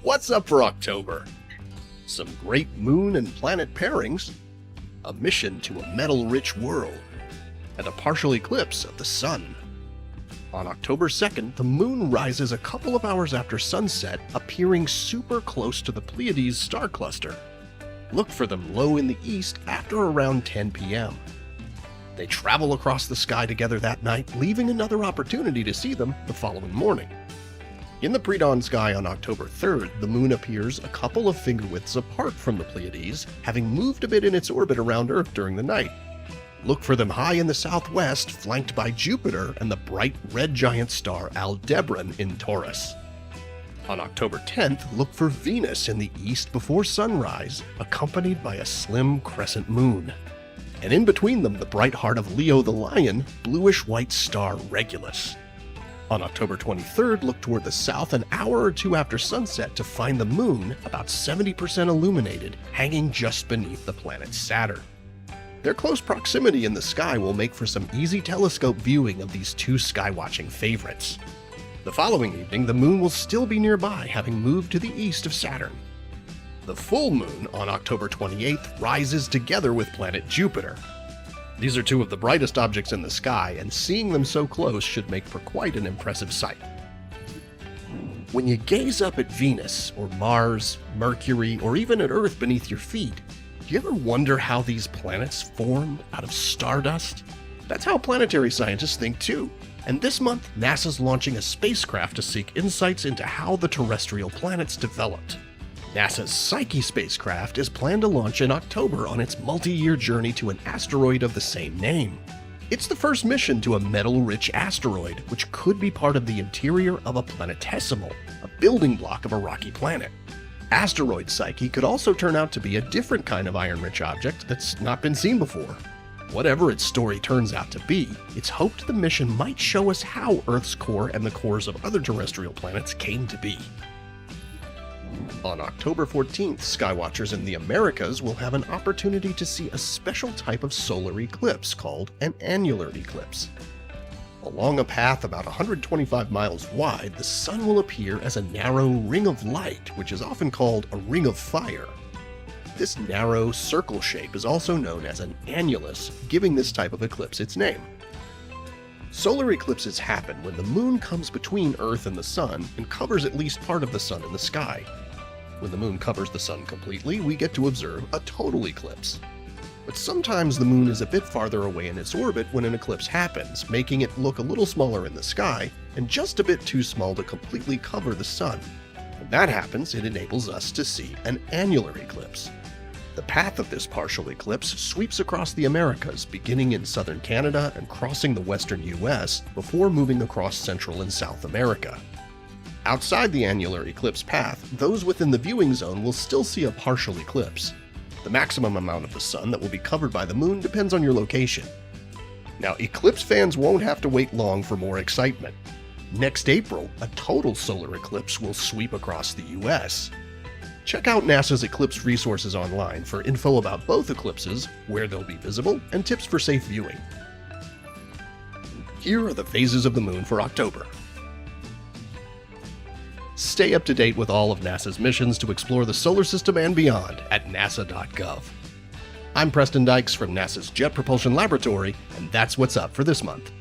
What's up for October? Some great moon and planet pairings, a mission to a metal-rich world, and a partial eclipse of the sun. On October 2nd, the moon rises a couple of hours after sunset, appearing super close to the Pleiades star cluster. Look for them low in the east after around 10 p.m. They travel across the sky together that night, leaving another opportunity to see them the following morning. In the pre-dawn sky on October 3rd, the moon appears a couple of finger-widths apart from the Pleiades, having moved a bit in its orbit around Earth during the night. Look for them high in the southwest, flanked by Jupiter and the bright red giant star Aldebaran in Taurus. On October 10th, look for Venus in the east before sunrise, accompanied by a slim crescent moon. And in between them, the bright heart of Leo the Lion, bluish-white star Regulus. On October 23rd, look toward the south an hour or two after sunset to find the moon, about 70% illuminated, hanging just beneath the planet Saturn. Their close proximity in the sky will make for some easy telescope viewing of these two skywatching favorites. The following evening, the moon will still be nearby, having moved to the east of Saturn. The full moon on October 28th rises together with planet Jupiter. These are two of the brightest objects in the sky, and seeing them so close should make for quite an impressive sight. When you gaze up at Venus, or Mars, Mercury, or even at Earth beneath your feet, do you ever wonder how these planets formed out of stardust? That's how planetary scientists think too. And this month, NASA's launching a spacecraft to seek insights into how the terrestrial planets developed. NASA's Psyche spacecraft is planned to launch in October on its multi-year journey to an asteroid of the same name. It's the first mission to a metal-rich asteroid, which could be part of the interior of a planetesimal, a building block of a rocky planet. Asteroid Psyche could also turn out to be a different kind of iron-rich object that's not been seen before. Whatever its story turns out to be, it's hoped the mission might show us how Earth's core and the cores of other terrestrial planets came to be. On October 14th, skywatchers in the Americas will have an opportunity to see a special type of solar eclipse called an annular eclipse. Along a path about 125 miles wide, the sun will appear as a narrow ring of light, which is often called a ring of fire. This narrow circle shape is also known as an annulus, giving this type of eclipse its name. Solar eclipses happen when the moon comes between Earth and the sun and covers at least part of the sun in the sky. When the moon covers the sun completely, we get to observe a total eclipse. But sometimes the moon is a bit farther away in its orbit when an eclipse happens, making it look a little smaller in the sky and just a bit too small to completely cover the sun. When that happens, it enables us to see an annular eclipse. The path of this partial eclipse sweeps across the Americas, beginning in southern Canada and crossing the western US before moving across Central and South America. Outside the annular eclipse path, those within the viewing zone will still see a partial eclipse. The maximum amount of the sun that will be covered by the moon depends on your location. Now, eclipse fans won't have to wait long for more excitement. Next April, a total solar eclipse will sweep across the US. Check out NASA's eclipse resources online for info about both eclipses, where they'll be visible, and tips for safe viewing. Here are the phases of the moon for October. Stay up to date with all of NASA's missions to explore the solar system and beyond at nasa.gov. I'm Preston Dykes from NASA's Jet Propulsion Laboratory, and that's what's up for this month.